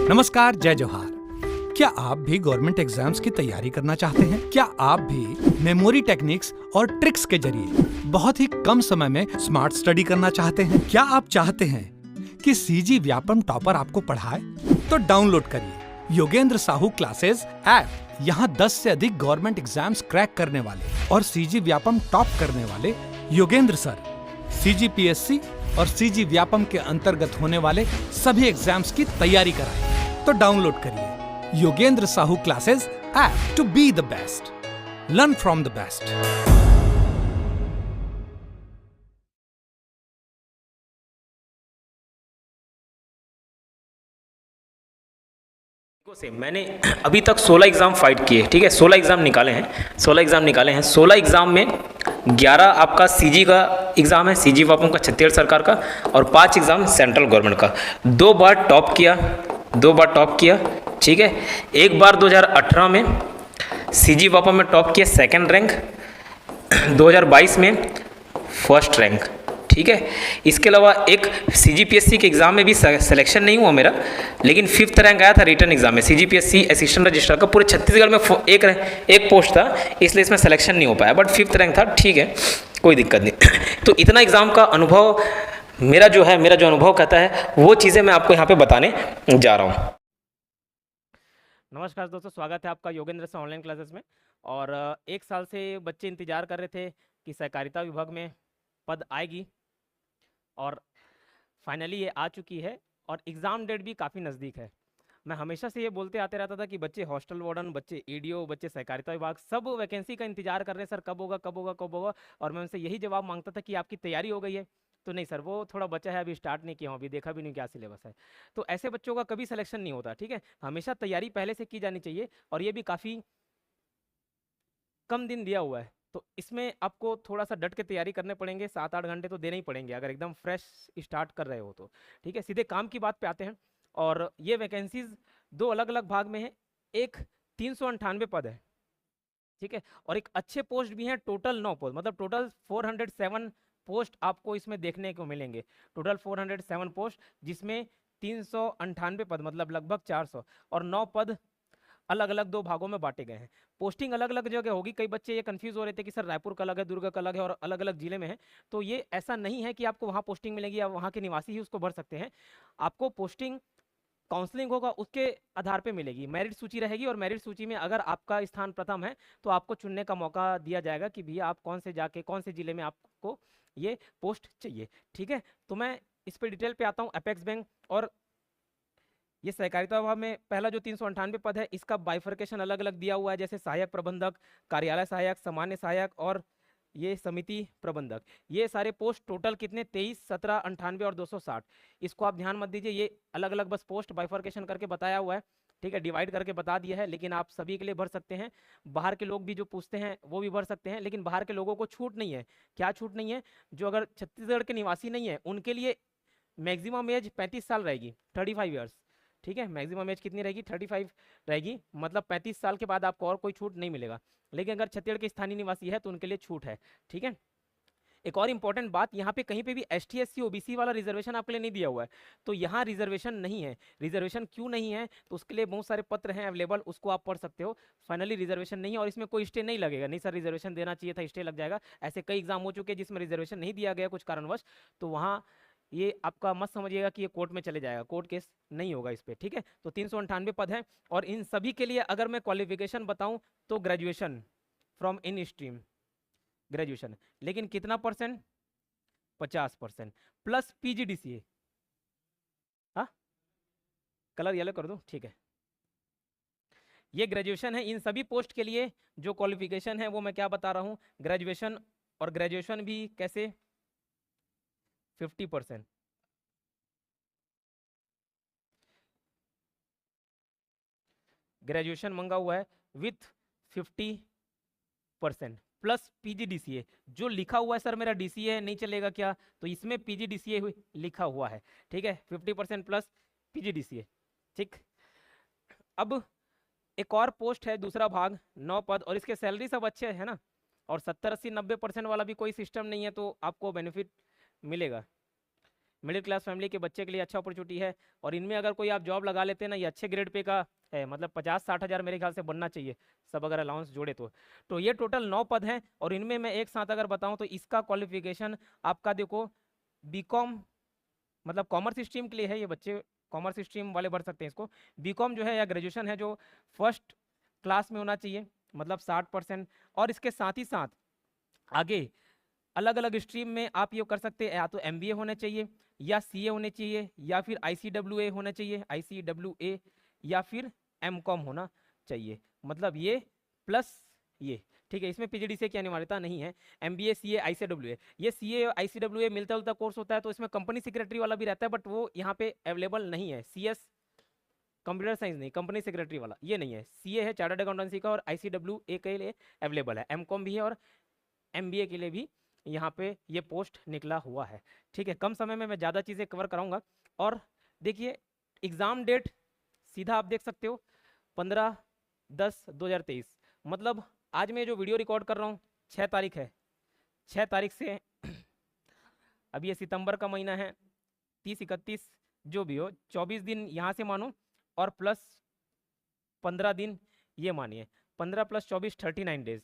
नमस्कार, जय जोहार। क्या आप भी गवर्नमेंट एग्जाम्स की तैयारी करना चाहते हैं? क्या आप भी मेमोरी टेक्निक्स और ट्रिक्स के जरिए बहुत ही कम समय में स्मार्ट स्टडी करना चाहते हैं? क्या आप चाहते हैं कि सीजी व्यापम टॉपर आपको पढ़ाए? तो डाउनलोड करिए योगेंद्र साहू क्लासेस ऐप। यहाँ 10 से अधिक गवर्नमेंट एग्जाम्स क्रैक करने वाले और सीजी व्यापम टॉप करने वाले योगेंद्र सर सीजीपीएससी और सीजी व्यापम के अंतर्गत होने वाले सभी एग्जाम्स की तैयारी कराएं। तो डाउनलोड करिए Yogendra Sahu classes app to be the best, learn from the best. से मैंने अभी तक 16 एग्ज़ाम फाइट किए, ठीक है। 16 एग्ज़ाम निकाले हैं, 16 एग्ज़ाम में 11 आपका सीजी का एग्ज़ाम है, सीजी वापम का छत्तीसगढ़ सरकार का, और 5 एग्ज़ाम सेंट्रल गवर्नमेंट का। 2 बार टॉप किया, ठीक है। एक बार 2018 में सीजी वापम में टॉप किया, सेकंड रैंक। 2022 में फर्स्ट रैंक, ठीक है। इसके अलावा एक सीजीपीएससी के एग्ज़ाम में भी सिलेक्शन नहीं हुआ मेरा, लेकिन 5th रैंक आया था रिटर्न एग्ज़ाम में। सीजीपीएससी असिस्टेंट रजिस्ट्रार का पूरे छत्तीसगढ़ में एक पोस्ट था, इसलिए इसमें सिलेक्शन नहीं हो पाया, बट 5th रैंक था, ठीक है, कोई दिक्कत नहीं। तो इतना एग्ज़ाम का अनुभव मेरा जो अनुभव कहता है वो चीज़ें मैं आपको यहाँ पे बताने जा रहा हूँ। नमस्कार दोस्तों, स्वागत है आपका योगेंद्र से ऑनलाइन क्लासेस में। और 1 साल से बच्चे इंतजार कर रहे थे कि सहकारिता विभाग में पद आएगी, और फाइनली ये आ चुकी है, और एग्ज़ाम डेट भी काफ़ी नज़दीक है। मैं हमेशा से ये बोलते आते रहता था कि बच्चे हॉस्टल वार्डन, बच्चे ईडीओ, बच्चे सहकारिता विभाग सब वैकेंसी का इंतजार कर रहे हैं, सर कब होगा। और मैं उनसे यही जवाब मांगता था कि आपकी तैयारी हो गई है? तो नहीं सर, वो थोड़ा बच्चा है, अभी स्टार्ट नहीं किया हूँ, अभी देखा भी नहीं क्या सिलेबस है। तो ऐसे बच्चों का कभी सिलेक्शन नहीं होता, ठीक है। हमेशा तैयारी पहले से की जानी चाहिए, और ये भी काफ़ी कम दिन दिया हुआ है, तो इसमें आपको थोड़ा सा डट के तैयारी करने पड़ेंगे। 7-8 घंटे तो देने ही पड़ेंगे अगर एकदम फ्रेश स्टार्ट कर रहे हो तो, ठीक है। सीधे काम की बात पे आते हैं, और ये वैकेंसीज 2 अलग अलग भाग में है। एक 398 पद है, ठीक है, और एक अच्छे पोस्ट भी हैं। टोटल 9 पोस्ट, मतलब टोटल 407 पोस्ट आपको इसमें देखने को मिलेंगे। टोटल 407 पोस्ट, जिसमें 398 पद मतलब लगभग 400, और 9 पद अलग अलग 2 भागों में बांटे गए हैं। पोस्टिंग अलग अलग जगह होगी। कई बच्चे ये कंफ्यूज हो रहे थे कि सर रायपुर का अलग है, दुर्ग का अलग है, और अलग अलग जिले में है। तो ये ऐसा नहीं है कि आपको वहाँ पोस्टिंग मिलेगी या वहाँ के निवासी ही उसको भर सकते हैं। आपको पोस्टिंग काउंसलिंग होगा, उसके आधार पे मिलेगी। मेरिट सूची रहेगी, और मेरिट सूची में अगर आपका स्थान प्रथम है तो आपको चुनने का मौका दिया जाएगा कि भैया आप कौन से जिले में आपको ये पोस्ट चाहिए, ठीक है। तो मैं इस पर डिटेल पे आता हूँ। अपेक्स बैंक और ये सहकारिता विभाग में पहला जो 398 पद है, इसका बाइफर्केशन अलग अलग दिया हुआ है, जैसे सहायक प्रबंधक, कार्यालय सहायक, सामान्य सहायक, और ये समिति प्रबंधक। ये सारे पोस्ट टोटल कितने? 23, 17, 98 और 260। इसको आप ध्यान मत दीजिए, ये अलग अलग बस पोस्ट बाइफर्केशन करके बताया हुआ है, ठीक है, डिवाइड करके बता दिया है। लेकिन आप सभी के लिए भर सकते हैं। बाहर के लोग भी जो पूछते हैं वो भी भर सकते हैं, लेकिन बाहर के लोगों को छूट नहीं है। क्या छूट नहीं है? जो अगर छत्तीसगढ़ के निवासी नहीं है उनके लिए मैक्सिमम एज 35 साल रहेगी, 35 ईयर्स, ठीक है। मैक्सिमम एज कितनी रहेगी? 35 रहेगी, मतलब 35 साल के बाद आपको और कोई छूट नहीं मिलेगा। लेकिन अगर छत्तीसगढ़ के स्थानीय निवासी है तो उनके लिए छूट है, ठीक है। एक और इंपॉर्टेंट बात, यहाँ पे कहीं पे भी एसटी एससी ओबीसी वाला रिजर्वेशन आपके लिए नहीं दिया हुआ है, तो यहाँ रिजर्वेशन नहीं है। रिजर्वेशन क्यों नहीं है? तो उसके लिए बहुत सारे पत्र हैं अवेलेबल, उसको आप पढ़ सकते हो। फाइनली रिजर्वेशन नहीं है, और इसमें कोई स्टे नहीं लगेगा। नहीं सर रिजर्वेशन देना चाहिए था, स्टे लग जाएगा। ऐसे कई एग्जाम हो चुके हैं जिसमें रिजर्वेशन नहीं दिया गया कुछ कारणवश, तो वहाँ ये आपका मत समझिएगा कि ये कोर्ट में चले जाएगा, कोर्ट केस नहीं होगा इस पर, ठीक है। तो 398 पद है, और इन सभी के लिए अगर मैं क्वालिफिकेशन बताऊं तो graduation from in stream, graduation. लेकिन कितना परसेंट? 50% plus PGDCA. हाँ, कलर येलो कर दो, ठीक है। ये ग्रेजुएशन है। इन सभी पोस्ट के लिए जो क्वालिफिकेशन है वो मैं क्या बता रहा हूं, ग्रेजुएशन। और ग्रेजुएशन भी कैसे? 50%। ग्रेजुएशन मंगा हुआ है विथ 50% प्लस पीजीडीसीए। जो लिखा हुआ है सर मेरा डीसीए नहीं चलेगा क्या? तो इसमें पीजीडीसीए लिखा हुआ है, ठीक है। 50% प्लस पीजीडीसीए, ठीक। अब एक और पोस्ट है, दूसरा भाग, 9 पद, और इसके सैलरी सब अच्छे है ना, और 70, 80, 90% वाला भी कोई सिस्टम नहीं है, तो आपको बेनिफिट मिलेगा। मिडिल क्लास फैमिली के बच्चे के लिए अच्छा अपॉर्चुनिटी है। और इनमें अगर कोई आप जॉब लगा लेते हैं ना, ये अच्छे ग्रेड पे का है, मतलब 50-60 हज़ार मेरे ख्याल से बनना चाहिए सब अगर अलाउंस जोड़े तो ये टोटल 9 पद हैं। और इनमें मैं एक साथ अगर बताऊं तो इसका क्वालिफिकेशन आपका देखो बीकॉम, मतलब कॉमर्स स्ट्रीम के लिए है, ये बच्चे कॉमर्स स्ट्रीम वाले भर सकते हैं इसको। बीकॉम जो है या ग्रेजुएशन है जो फर्स्ट क्लास में होना चाहिए, मतलब 60%। और इसके साथ ही साथ आगे अलग अलग स्ट्रीम में आप ये कर सकते हैं, या तो एमबीए होने चाहिए या सीए होने चाहिए या फिर आईसीडब्ल्यूए होना चाहिए, आईसीडब्ल्यूए, या फिर एमकॉम होना चाहिए, मतलब ये प्लस ये, ठीक है। इसमें पीजीडीसीए की अनिवार्यता नहीं है। एमबीए, सीए, आईसीडब्ल्यूए, ये सीए आईसीडब्ल्यूए मिलता जुलता कोर्स होता है, तो इसमें कंपनी सेक्रेटरी वाला भी रहता है, बट वो यहाँ पे अवेलेबल नहीं है। सीएस कंप्यूटर साइंस नहीं, कंपनी सेक्रेटरी वाला ये नहीं है। सीए है चार्टर्ड अकाउंटेंसी का, और आईसीडब्ल्यूए के लिए अवेलेबल है। एमकॉम भी है और एमबीए के लिए भी यहाँ पे ये पोस्ट निकला हुआ है, ठीक है। कम समय में मैं ज़्यादा चीज़ें कवर कराऊंगा। और देखिए एग्ज़ाम डेट सीधा आप देख सकते हो 15/10/2023, मतलब आज मैं जो वीडियो रिकॉर्ड कर रहा हूँ 6 तारीख है, 6 तारीख से अब ये सितंबर का महीना है, 30-31 जो भी हो, 24 दिन यहाँ से मानो और प्लस 15 दिन ये मानिए, 15 + 24 39 डेज,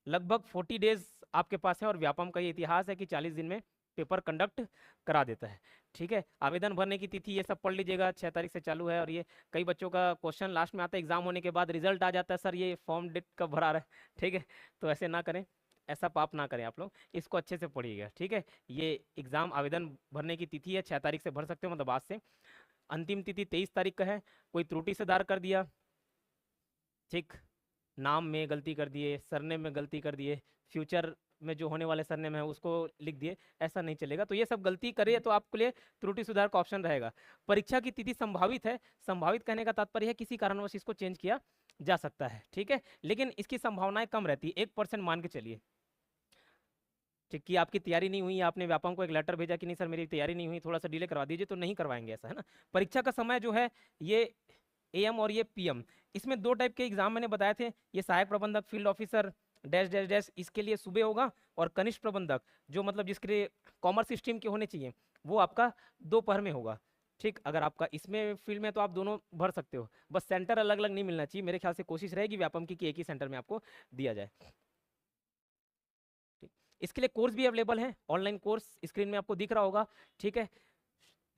लगभग 40 डेज आपके पास है। और व्यापम का ये इतिहास है कि 40 दिन में पेपर कंडक्ट करा देता है, ठीक है। आवेदन भरने की तिथि ये सब पढ़ लीजिएगा, 6 तारीख से चालू है। और ये कई बच्चों का क्वेश्चन लास्ट में आता है एग्जाम होने के बाद, रिजल्ट आ जाता है सर ये फॉर्म डेट कब भरा रहा है, ठीक है। तो ऐसे ना करें, ऐसा पाप ना करें आप लोग, इसको अच्छे से पढ़िएगा, ठीक है। ये एग्जाम आवेदन भरने की तिथि है, 6 तारीख से भर सकते हो, मतलब आज से। अंतिम तिथि 23 तारीख का है। कोई त्रुटि से दार कर दिया, ठीक, नाम में गलती कर दिए, सरनेम में गलती कर दिए, फ्यूचर में जो होने वाले सरनेम है उसको लिख दिए, ऐसा नहीं चलेगा। तो ये सब गलती करे तो आपके लिए त्रुटि सुधार का ऑप्शन रहेगा। परीक्षा की तिथि संभावित है, संभावित कहने का तात्पर्य है किसी कारणवश इसको चेंज किया जा सकता है, ठीक है, लेकिन इसकी संभावनाएं कम रहती है, 1% मान के चलिए, ठीक। कि आपकी तैयारी नहीं हुई, आपने व्यापम को एक लेटर भेजा कि नहीं सर मेरी तैयारी नहीं हुई, थोड़ा सा डिले करवा दीजिए, तो नहीं करवाएंगे, ऐसा है ना। परीक्षा का समय जो है ये एएम और ये पीएम, इसमें 2 टाइप के एग्जाम मैंने बताए थे। ये सहायक प्रबंधक field officer dash dash dash, इसके लिए सुबह होगा। और कनिष्ठ प्रबंधक जो मतलब जिसके लिए कॉमर्स स्ट्रीम के होने चाहिए, वो आपका दोपहर में होगा, ठीक। अगर आपका इसमें फील्ड में तो आप दोनों भर सकते हो, बस सेंटर अलग अलग नहीं मिलना चाहिए। मेरे ख्याल से कोशिश रहेगी व्यापम की कि एक ही सेंटर में आपको दिया जाए, ठीक। इसके लिए कोर्स भी अवेलेबल है, ऑनलाइन कोर्स स्क्रीन में आपको दिख रहा होगा, ठीक है।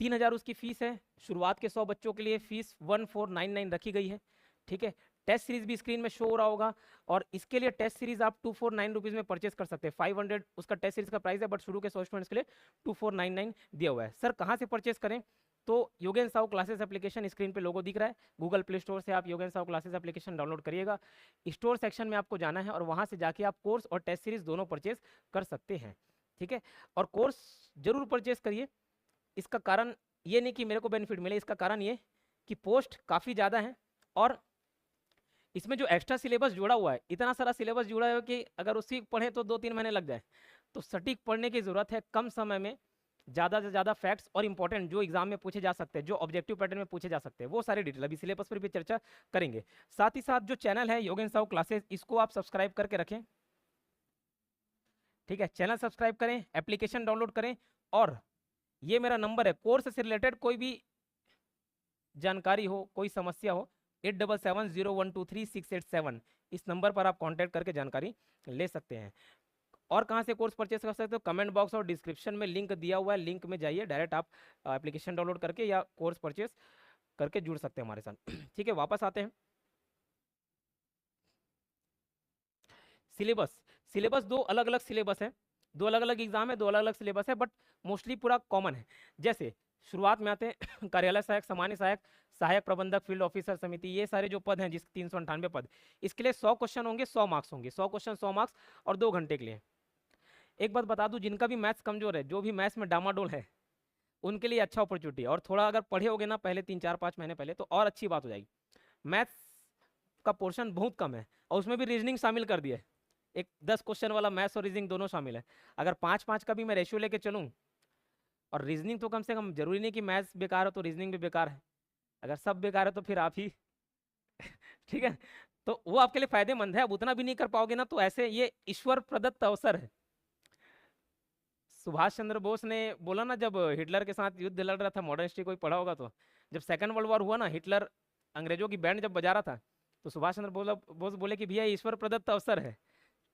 3000 उसकी फीस है। शुरुआत के 100 बच्चों के लिए फीस 1499 रखी गई है, ठीक है। टेस्ट सीरीज भी स्क्रीन में शो हो रहा होगा। और इसके लिए टेस्ट सीरीज आप 249 रुपीज में परचेस कर सकते हैं। 500 उसका टेस्ट सीरीज का प्राइस है, बट शुरू के 100 स्टूडेंट्स के लिए 2499 दिया हुआ है। सर कहाँ से परचेस करें? तो योगेन साहू क्लासेस एप्लीकेशन स्क्रीन पे लोगो दिख रहा है, गूगल प्ले स्टोर से आप योगेन साहू क्लासेस एप्लीकेशन डाउनलोड करिएगा। स्टोर सेक्शन में आपको जाना है और वहाँ से जाके आप कोर्स और टेस्ट सीरीज दोनों परचेस कर सकते हैं, ठीक है। और कोर्स जरूर परचेस करिए, इसका कारण ये नहीं कि मेरे को बेनिफिट मिले, इसका कारण ये कि पोस्ट काफ़ी ज़्यादा है। और इसमें जो एक्स्ट्रा सिलेबस जुड़ा हुआ है, इतना सारा सिलेबस जुड़ा है कि अगर उसी पढ़ें तो 2-3 महीने लग जाए। तो सटीक पढ़ने की ज़रूरत है, कम समय में ज़्यादा से ज़्यादा फैक्ट्स और इंपॉर्टेंट जो एग्जाम में पूछे जा सकते हैं, जो ऑब्जेक्टिव पैटर्न में पूछे जा सकते हैं, वो सारे डिटेल अभी सिलेबस पर भी चर्चा करेंगे। साथ ही साथ जो चैनल है योगेन साहू क्लासेस, इसको आप सब्सक्राइब करके रखें, ठीक है। चैनल सब्सक्राइब करें, एप्लीकेशन डाउनलोड करें। और ये मेरा नंबर है, कोर्स से रिलेटेड कोई भी जानकारी हो, कोई समस्या हो, 8770123687, इस नंबर पर आप कांटेक्ट करके जानकारी ले सकते हैं। और कहाँ से कोर्स परचेस कर सकते हो? कमेंट बॉक्स और डिस्क्रिप्शन में लिंक दिया हुआ है, लिंक में जाइए, डायरेक्ट आप एप्लीकेशन डाउनलोड करके या कोर्स परचेस करके जुड़ सकते हैं हमारे साथ, ठीक है। वापस आते हैं। सिलेबस, सिलेबस 2 अलग अलग सिलेबस है, 2 अलग अलग एग्जाम है, 2 अलग अलग सिलेबस है, बट मोस्टली पूरा कॉमन है। जैसे शुरुआत में आते हैं कार्यालय सहायक, सामान्य सहायक, सहायक प्रबंधक, फील्ड ऑफिसर समिति, ये सारे जो पद हैं, जिस 398 पद, इसके लिए 100 क्वेश्चन होंगे, 100 मार्क्स होंगे, 100 क्वेश्चन 100 मार्क्स, और 2 घंटे के लिए। एक बात बता दूं, जिनका भी मैथ्स कमजोर है, जो भी मैथ्स में डामाडोल है, उनके लिए अच्छा अपॉर्चुनिटी है। और थोड़ा अगर पढ़े होगे ना पहले 3-4-5 महीने पहले, तो और अच्छी बात हो जाएगी। मैथ्स का पोर्शन बहुत कम है और उसमें भी रीजनिंग शामिल कर दिया है। एक 10 क्वेश्चन वाला मैथ्स और रीजनिंग दोनों शामिल है। अगर 5-5 का भी मैं रेशियो लेके चलूँ, और रीजनिंग तो कम से कम, जरूरी नहीं कि मैथ्स बेकार हो तो रीजनिंग भी बेकार है, अगर सब बेकार है तो फिर आप ही ठीक है, तो वो आपके लिए फायदेमंद है। अब उतना भी नहीं कर पाओगे ना, तो ऐसे ये ईश्वर प्रदत्त अवसर है, सुभाष चंद्र बोस ने बोला ना, जब हिटलर के साथ युद्ध लड़ रहा था, मॉडर्न हिस्ट्री कोई पढ़ा होगा तो, जब सेकंड वर्ल्ड वॉर हुआ ना, हिटलर अंग्रेजों की बैंड जब बजा रहा था, तो सुभाष चंद्र बोस बोले कि भैया ये ईश्वर प्रदत्त अवसर है।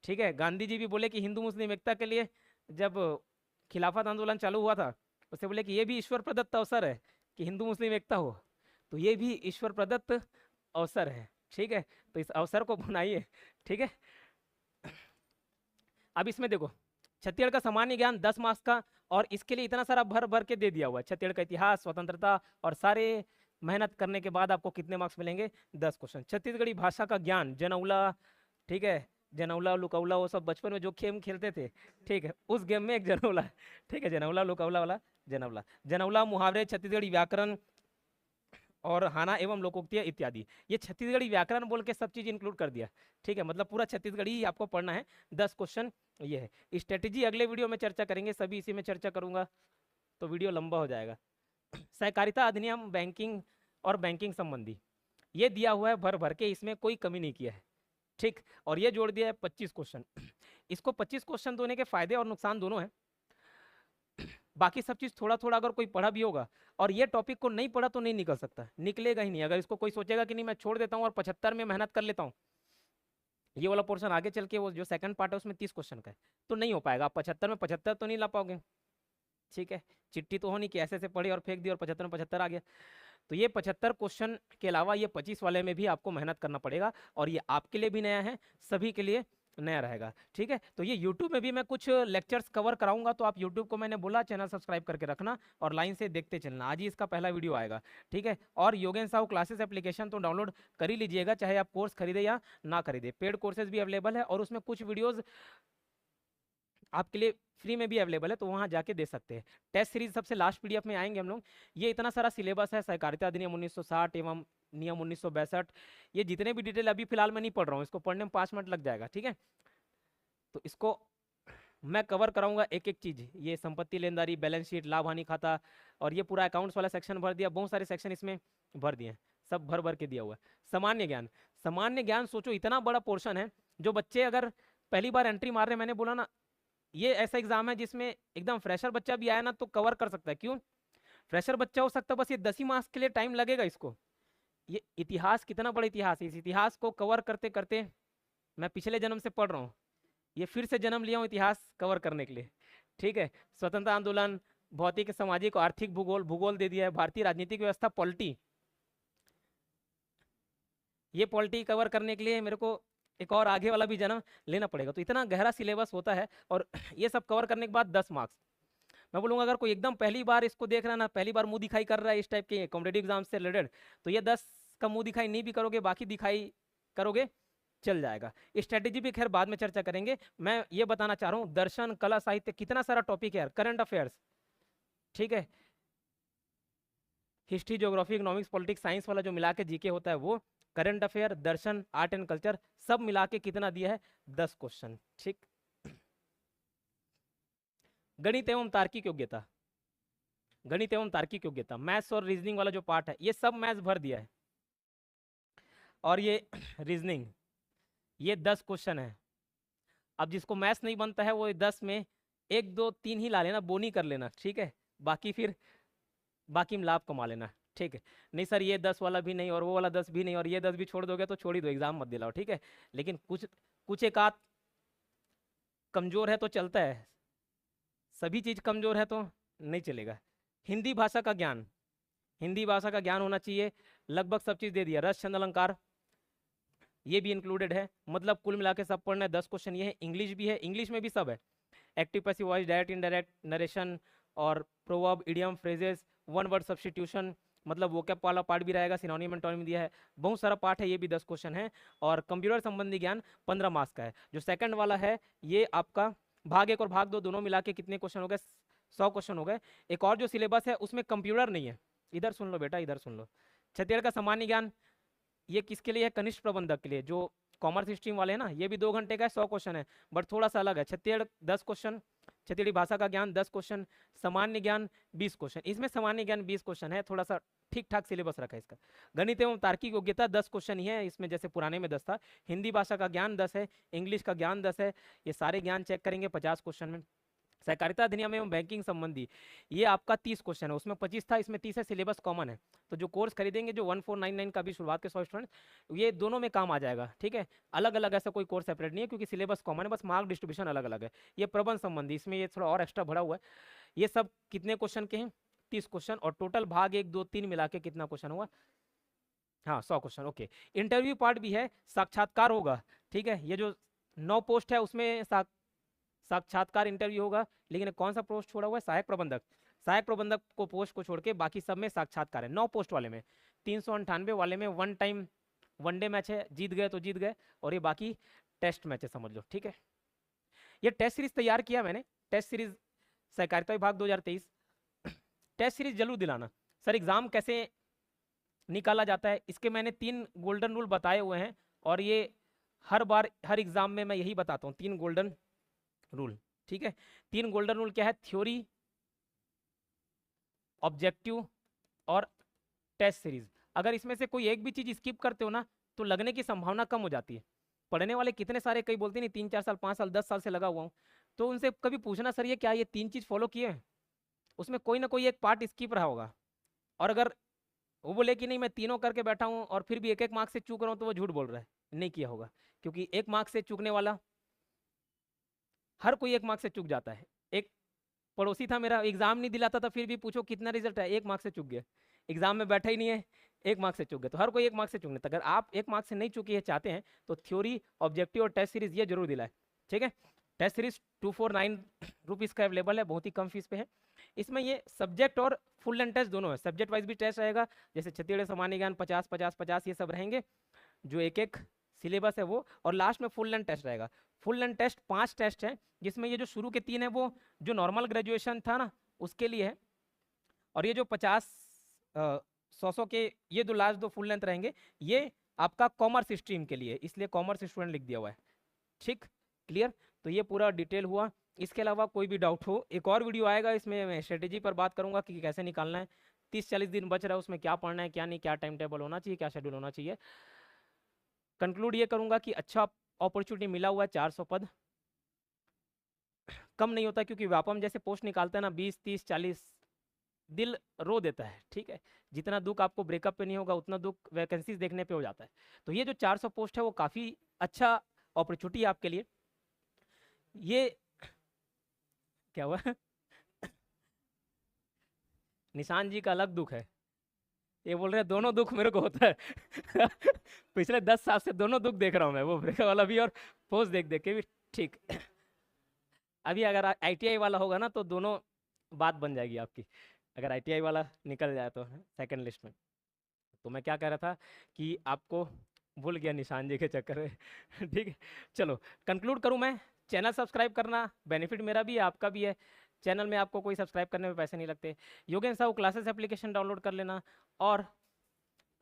ठीक है, गांधी जी भी बोले कि हिंदू मुस्लिम एकता के लिए जब खिलाफत आंदोलन चालू हुआ था, उससे बोले कि ये भी ईश्वर प्रदत्त अवसर है कि हिंदू मुस्लिम एकता हो, तो ये भी ईश्वर प्रदत्त अवसर है। ठीक है, तो इस अवसर को बनाइए। ठीक है, अब इसमें देखो, छत्तीसगढ़ का सामान्य ज्ञान 10 मार्क्स का, और इसके लिए इतना सारा भर भर के दे दिया हुआ है। छत्तीसगढ़ का इतिहास, स्वतंत्रता, और सारे मेहनत करने के बाद आपको कितने मार्क्स मिलेंगे? 10 क्वेश्चन। छत्तीसगढ़ी भाषा का ज्ञान, जनौला, ठीक है, जनौला लुकौला, वो सब बचपन में जो गेम खेलते थे, ठीक है, उस गेम में एक जनौला, ठीक है, जनौला लुकौला वाला जनौला, जनौला, मुहावरे, छत्तीसगढ़ी व्याकरण और हाना एवं लोकोक्तियाँ इत्यादि। ये छत्तीसगढ़ी व्याकरण बोल के सब चीज़ इंक्लूड कर दिया। ठीक है, मतलब पूरा छत्तीसगढ़ी ही आपको पढ़ना है। 10 क्वेश्चन ये है। स्ट्रेटेजी अगले वीडियो में चर्चा करेंगे, सभी इसी में चर्चा करूंगा तो वीडियो लंबा हो जाएगा। सहकारिता अधिनियम, बैंकिंग और बैंकिंग संबंधी, ये दिया हुआ है भर भर के, इसमें कोई कमी नहीं किया है। ठीक, और ये जोड़ दिया है 25 क्वेश्चन। इसको 25 क्वेश्चन देने के फायदे और नुकसान दोनों हैं। बाकी सब चीज़ थोड़ा थोड़ा अगर कोई पढ़ा भी होगा, और ये टॉपिक को नहीं पढ़ा तो नहीं निकल सकता, निकलेगा ही नहीं। अगर इसको कोई सोचेगा कि नहीं मैं छोड़ देता हूँ और 75 में मेहनत कर लेता हूँ, ये वाला पोर्शन आगे चल के वो जो सेकंड पार्ट है उसमें 30 क्वेश्चन का है, तो नहीं हो पाएगा। आप 75 में 75 तो नहीं ला पाओगे। ठीक है, चिट्ठी तो हो नहीं कि ऐसे से पढ़ी और फेंक दी और 75 में 75 आ गया। तो ये 75 क्वेश्चन के अलावा ये 25 वाले में भी आपको मेहनत करना पड़ेगा, और ये आपके लिए भी नया है, सभी के लिए नया रहेगा। ठीक है, तो ये YouTube में भी मैं कुछ लेक्चर्स कवर कराऊंगा, तो आप YouTube को मैंने बोला चैनल सब्सक्राइब करके रखना और लाइन से देखते चलना। आज ही इसका पहला वीडियो आएगा। ठीक है, और योगेन साहू क्लासेस एप्लीकेशन तो डाउनलोड कर ही लीजिएगा, चाहे आप कोर्स खरीदे या ना खरीदे। पेड कोर्सेज भी अवेलेबल है, और उसमें कुछ वीडियोज़ आपके लिए फ्री में भी अवेलेबल है, तो वहाँ जाके दे सकते हैं। टेस्ट सीरीज सबसे लास्ट पीडीएफ में आएंगे हम लोग। ये इतना सारा सिलेबस है, सहकारिता अधिनियम 1960 एवं नियम 1962, ये जितने भी डिटेल अभी फिलहाल मैं नहीं पढ़ रहा हूँ, इसको पढ़ने में 5 मिनट लग जाएगा। ठीक है, तो इसको मैं कवर कराऊंगा एक एक चीज। ये संपत्ति लेनदारी, बैलेंस शीट, लाभ हानि खाता, और ये पूरा अकाउंट्स वाला सेक्शन भर दिया, बहुत सारे सेक्शन इसमें भर दिए, सब भर भर के दिया हुआ है। सामान्य ज्ञान, सामान्य ज्ञान सोचो इतना बड़ा पोर्शन है, जो बच्चे अगर पहली बार एंट्री मार रहे हैं, मैंने बोला ना ये ऐसा एग्जाम है जिसमें एकदम फ्रेशर बच्चा भी आया ना तो कवर कर सकता है। क्यों? फ्रेशर बच्चा हो सकता है, बस ये 10 ही मार्क्स के लिए टाइम लगेगा इसको। ये इतिहास कितना बड़ा इतिहास है, इस इतिहास को कवर करते करते मैं पिछले जन्म से पढ़ रहा हूँ, ये फिर से जन्म लिया हूँ इतिहास कवर करने के लिए। ठीक है, स्वतंत्रता आंदोलन, भौतिक सामाजिक आर्थिक भूगोल, भूगोल दे दिया है, भारतीय राजनीतिक व्यवस्था, पॉलिटी, ये पॉलिटी कवर करने के लिए मेरे को एक और आगे वाला भी जन्म लेना पड़ेगा। तो इतना गहरा सिलेबस होता है, और ये सब कवर करने के बाद 10 मार्क्स। मैं बोलूँगा अगर कोई एकदम पहली बार इसको देख रहा है ना, पहली बार मुंह दिखाई कर रहा है इस टाइप के कॉम्पिटेटिव एग्जाम से रिलेटेड, तो ये 10 का मुंह दिखाई नहीं भी करोगे, बाकी दिखाई करोगे, चल जाएगा। स्ट्रेटेजी भी खैर बाद में चर्चा करेंगे। मैं ये बताना चाह रहा हूँ, दर्शन, कला, साहित्य, कितना सारा टॉपिक है यार, करंट अफेयर्स, ठीक है, history, geography, economics, politics, science वाला जो मिला के जीके होता है वो, current affair, Darshan, art and culture, सब मिला के कितना दिया है? 10 क्वेश्चन। ठीक, गणित एवं तार्किक योग्यता, गणित एवं तार्किक योग्यता, मैथ्स और रीजनिंग वाला जो पार्ट है, ये सब मैथ्स भर दिया है, और ये रीजनिंग, ये 10 क्वेश्चन है। अब जिसको मैथ्स नहीं बनता है वो 10 में 1 2 3 ही ला लेना, बोनी कर लेना। ठीक है, बाकी फिर बाकी में लाभ कमा लेना। ठीक है, नहीं सर ये 10 वाला भी नहीं और वो वाला 10 भी नहीं और ये 10 भी छोड़ दोगे तो छोड़ ही दो, एग्जाम मत दिलाओ। ठीक है, लेकिन कुछ एक आध कमजोर है तो चलता है, सभी चीज कमजोर है तो नहीं चलेगा। हिंदी भाषा का ज्ञान, हिंदी भाषा का ज्ञान होना चाहिए, लगभग सब चीज दे दिया, रस, छंद, अलंकार ये भी इंक्लूडेड है, मतलब कुल मिला के सब पढ़ना है। 10 क्वेश्चन ये है। इंग्लिश भी है, इंग्लिश में भी सब है, active passive voice, direct indirect, narration और proverb, idiom, phrases, one word substitution, मतलब वोकैब वाला पार्ट भी रहेगा, सिनोनिम एंटोनिम दिया है, बहुत सारा पार्ट है, ये भी 10 क्वेश्चन है। और कंप्यूटर संबंधी ज्ञान 15 मार्क्स का है। जो सेकंड वाला है ये आपका भाग 1 और भाग 2 दोनों मिला के कितने क्वेश्चन हो गए? 100 क्वेश्चन हो गए। एक और जो सिलेबस है उसमें कंप्यूटर नहीं है, इधर सुन लो बेटा, इधर सुन लो। छत्तीसगढ़ का सामान्य ज्ञान ये किसके लिए है? कनिष्ठ प्रबंधक के लिए, जो कॉमर्स स्ट्रीम वाले हैं ना, ये भी 2 घंटे का है, 100 क्वेश्चन है, बट थोड़ा सा अलग है। छत्तीसगढ़ 10 क्वेश्चन, छत्तीसगढ़ी भाषा का ज्ञान 10 क्वेश्चन, सामान्य ज्ञान 20 क्वेश्चन, इसमें सामान्य ज्ञान 20 क्वेश्चन है, थोड़ा सा ठीक ठाक सिलेबस रखा है इसका। गणित एवं तार्किक योग्यता 10 क्वेश्चन ही है, इसमें जैसे पुराने में 10 था। हिंदी भाषा का ज्ञान 10 है, इंग्लिश का ज्ञान 10 है, ये सारे ज्ञान चेक करेंगे 50 क्वेश्चन में। सहकारिता अधिनियम एवं बैंकिंग संबंधी, ये आपका 30 क्वेश्चन है, उसमें 25 था, इसमें 30 है, सिलेबस कॉमन है। तो जो कोर्स खरीदेंगे, जो 1499 का भी शुरुआत के 100 स्टूडेंट, ये दोनों में काम आ जाएगा, ठीक है। अलग अलग ऐसा कोई कोर्स सेपरेट नहीं है, क्योंकि सिलेबस कॉमन है, बस मार्क डिस्ट्रीब्यूशन अलग अलग है। ये प्रबंध संबंधी, इसमें ये थोड़ा और एक्स्ट्रा भरा हुआ है। ये सब कितने क्वेश्चन के हैं? 30 क्वेश्चन, और टोटल भाग 1 2 3 मिला के कितना क्वेश्चन हुआ? हाँ, 100 क्वेश्चन। ओके, इंटरव्यू पार्ट भी है, साक्षात्कार होगा, ठीक है। ये जो 9 पोस्ट है उसमें साक्षात्कार इंटरव्यू होगा, लेकिन कौन सा पोस्ट छोड़ा हुआ है? सहायक प्रबंधक। सहायक प्रबंधक को पोस्ट को छोड़ के बाकी सब में साक्षात्कार है। 9 पोस्ट वाले में, 398 वाले में वन टाइम वनडे मैच है, जीत गए तो जीत गए, और ये बाकी टेस्ट मैच है, समझ लो, ठीक है। ये टेस्ट सीरीज तैयार किया मैंने, टेस्ट सीरीज सहकारिता विभाग 2023। टेस्ट सीरीज जरूर दिलाना। सर एग्जाम कैसे निकाला जाता है, इसके मैंने 3 गोल्डन रूल बताए हुए हैं, और ये हर बार हर एग्जाम में मैं यही बताता हूँ, 3 गोल्डन रूल, ठीक है। 3 गोल्डन रूल क्या है? थ्योरी, ऑब्जेक्टिव और टेस्ट सीरीज। अगर इसमें से कोई एक भी चीज स्किप करते हो ना, तो लगने की संभावना कम हो जाती है। पढ़ने वाले कितने सारे, कई बोलते नहीं 3 4 साल 5 साल 10 साल से लगा हुआ हूँ, तो उनसे कभी पूछना, सर ये क्या ये 3 चीज फॉलो किए हैं? उसमें कोई ना कोई एक पार्ट स्किप रहा होगा, और अगर वो बोले कि नहीं मैं तीनों करके बैठा हूँ और फिर भी एक एक मार्क्स से चूक रहा हूँ, तो वो झूठ बोल रहा है, नहीं किया होगा। क्योंकि एक मार्क्स से चूकने वाला, हर कोई एक मार्क्स से चूक जाता है। एक पड़ोसी था मेरा, एग्जाम नहीं दिलाता था, फिर भी पूछो कितना रिजल्ट है, 1 मार्क्स से चूक गया। एग्जाम में बैठा ही नहीं है, 1 मार्क्स से चूक गया। तो हर कोई 1 मार्क्स से चूकने, तो अगर आप 1 मार्क्स से नहीं चूके चाहते हैं, तो थ्योरी, ऑब्जेक्टिव और टेस्ट सीरीज ये जरूर दिलाए, ठीक है। टेस्ट सीरीज 249 रुपीज़ का अवेलेबल है, बहुत ही कम फीस पे है। इसमें ये सब्जेक्ट और फुल एंड टेस्ट दोनों है, सब्जेक्ट वाइज भी टेस्ट रहेगा, जैसे छत्तीसगढ़ सामान्य ज्ञान 50 50 50 ये सब रहेंगे, जो एक एक सिलेबस है वो, और लास्ट में फुल एंड टेस्ट रहेगा। फुल एंड टेस्ट 5 टेस्ट है, जिसमें ये जो शुरू के 3 है वो जो नॉर्मल ग्रेजुएशन था ना उसके लिए है, और ये जो 50 100 के ये दो लास्ट 2 फुल लेंथ रहेंगे, ये आपका कॉमर्स स्ट्रीम के लिए, इसलिए कॉमर्स स्टूडेंट लिख दिया हुआ है, ठीक, क्लियर। तो ये पूरा डिटेल हुआ। इसके अलावा कोई भी डाउट हो, एक और वीडियो आएगा, इसमें मैं स्ट्रेटेजी पर बात करूंगा कि कैसे निकालना है। 30-40 दिन बच रहा है, उसमें क्या पढ़ना है क्या नहीं, क्या टाइम टेबल होना चाहिए, क्या शेड्यूल होना चाहिए। कंक्लूड ये करूंगा कि अच्छा अपॉर्चुनिटी मिला हुआ है, 400 पद कम नहीं होता, क्योंकि व्यापम जैसे पोस्ट निकालता है ना 20 30 40, दिल रो देता है, ठीक है। जितना दुख आपको ब्रेकअप पे नहीं होगा, उतना दुख वैकेंसीज देखने पे हो जाता है। तो ये जो 400 पोस्ट है वो काफ़ी अच्छा अपॉर्चुनिटी है आपके लिए। ये क्या हुआ? निशान जी का अलग दुख है, ये बोल रहे हैं दोनों दुख मेरे को होता है। पिछले 10 साल से दोनों दुख देख रहा हूँ मैं, वो ब्रेकअप वाला भी और पोस्ट देख देख के भी, ठीक। अभी अगर ITI वाला होगा ना, तो दोनों बात बन जाएगी आपकी, अगर ITI वाला निकल जाए तो सेकंड लिस्ट में। तो मैं क्या कह रहा था कि आपको भूल गया निशान जी के चक्कर में। ठीक है, चलो कंक्लूड करूं मैं। चैनल सब्सक्राइब करना, बेनिफिट मेरा भी है आपका भी है। चैनल में आपको कोई सब्सक्राइब करने में पैसे नहीं लगते। Yogesh Sahu classes application download कर लेना, और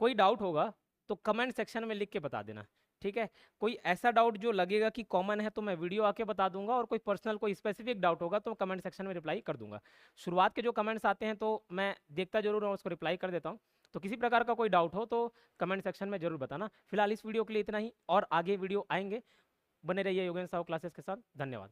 कोई डाउट होगा तो कमेंट सेक्शन में लिख के बता देना, ठीक है। कोई ऐसा डाउट जो लगेगा कि कॉमन है तो मैं वीडियो आके बता दूंगा, और कोई पर्सनल कोई स्पेसिफिक डाउट होगा तो कमेंट सेक्शन में रिप्लाई कर दूंगा। शुरुआत के जो कमेंट्स आते हैं तो मैं देखता जरूर हूँ, उसको रिप्लाई कर देता हूँ। तो किसी प्रकार का कोई डाउट हो तो कमेंट सेक्शन में जरूर बताना। फिलहाल इस वीडियो के लिए इतना ही, और आगे वीडियो आएंगे, बने रहिए योगेश साहू क्लासेस के साथ। धन्यवाद।